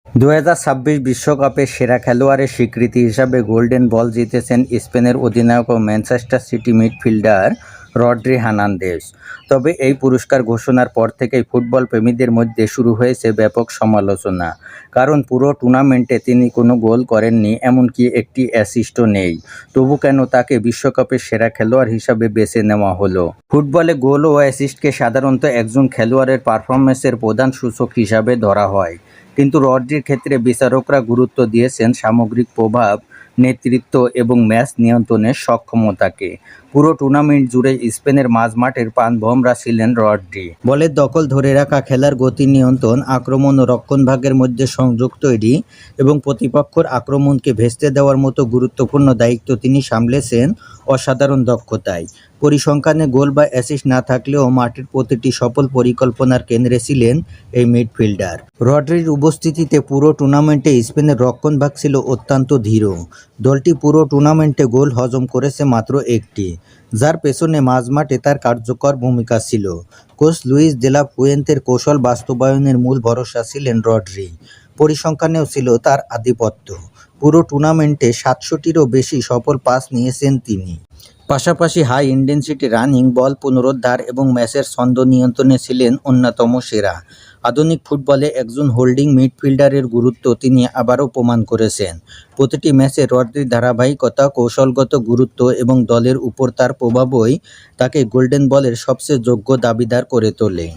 2026 বিশ্বকাপে সেরা খেলোয়াড়ের স্বীকৃতি হিসাবে গোল্ডেন বল জিতেছেন স্পেনের অধিনায়ক ও Manchester City midfielder Rodri Hernandez. তবে এই পুরস্কার ঘোষণার পর থেকেই ফুটবল প্রেমীদের মধ্যে শুরু হয়েছে ব্যাপক সমালোচনা। কারণ পুরো টুর্নামেন্টে তিনি কোনো গোল করেননি, এমনকি একটি অ্যাসিস্টও নেই। তবু কেন তাকে বিশ্বকাপের সেরা খেলোয়াড় হিসাবে বেছে নেওয়া হলো? ফুটবলে গোল ও অ্যাসিস্টকে সাধারণত একজন খেলোয়াড়ের পারফরম্যান্সের প্রধান সূচক হিসাবে ধরা হয়, কিন্তু রড্রির ক্ষেত্রে বিচারকরা গুরুত্ব দিয়েছেন সামগ্রিক প্রভাব, নেতৃত্ব এবং ম্যাচ নিয়ন্ত্রণের সক্ষমতাকে। পুরো টুর্নামেন্ট জুড়ে স্পেনের মাঝমাঠের প্রাণভোমরা ছিলেন রড্রি। বলের দখল ধরে রাখা, খেলার গতি নিয়ন্ত্রণ, আক্রমণ ও রক্ষণভাগের মধ্যে সংযোগ তৈরি এবং প্রতিপক্ষের আক্রমণকে ভেস্তে দেওয়ার মতো গুরুত্বপূর্ণ দায়িত্ব তিনি সামলেছেন অসাধারণ দক্ষতায়। পরিসংখ্যানে গোল বা অ্যাসিস্ট না থাকলেও মাঠের প্রতিটি সফল পরিকল্পনার কেন্দ্রে ছিলেন এই মিডফিল্ডার। রড্রির উপস্থিতিতে পুরো টুর্নামেন্টে স্পেনের রক্ষণভাগ ছিল অত্যন্ত ধীর। দলটি পুরো টুর্নামেন্টে গোল হজম করেছে মাত্র একটি, যার পেছনে মাঝমাঠে তার কার্যকর ভূমিকা ছিল। কোচ লুইস দে লা ফুয়েন্তের কৌশল বাস্তবায়নের মূল ভরসা ছিলেন রড্রি। পরিসংখ্যানেও ছিল তার আধিপত্য। পুরো টুর্নামেন্টে 700টিরও বেশি সফল পাস নিয়েছেন তিনি। পাশাপাশি হাই ইন্টেন্সিটি রানিং, বল পুনরুদ্ধার এবং ম্যাচের ছন্দ নিয়ন্ত্রণে ছিলেন অন্যতম সেরা। আধুনিক ফুটবলে একজন হোল্ডিং মিডফিল্ডারের গুরুত্ব তিনি আবারও প্রমাণ করেছেন। প্রতিটি ম্যাচে রড্রির ধারাবাহিকতা, কৌশলগত গুরুত্ব এবং দলের উপর তার প্রভাবই তাকে গোল্ডেন বলের সবচেয়ে যোগ্য দাবিদার করে তোলে।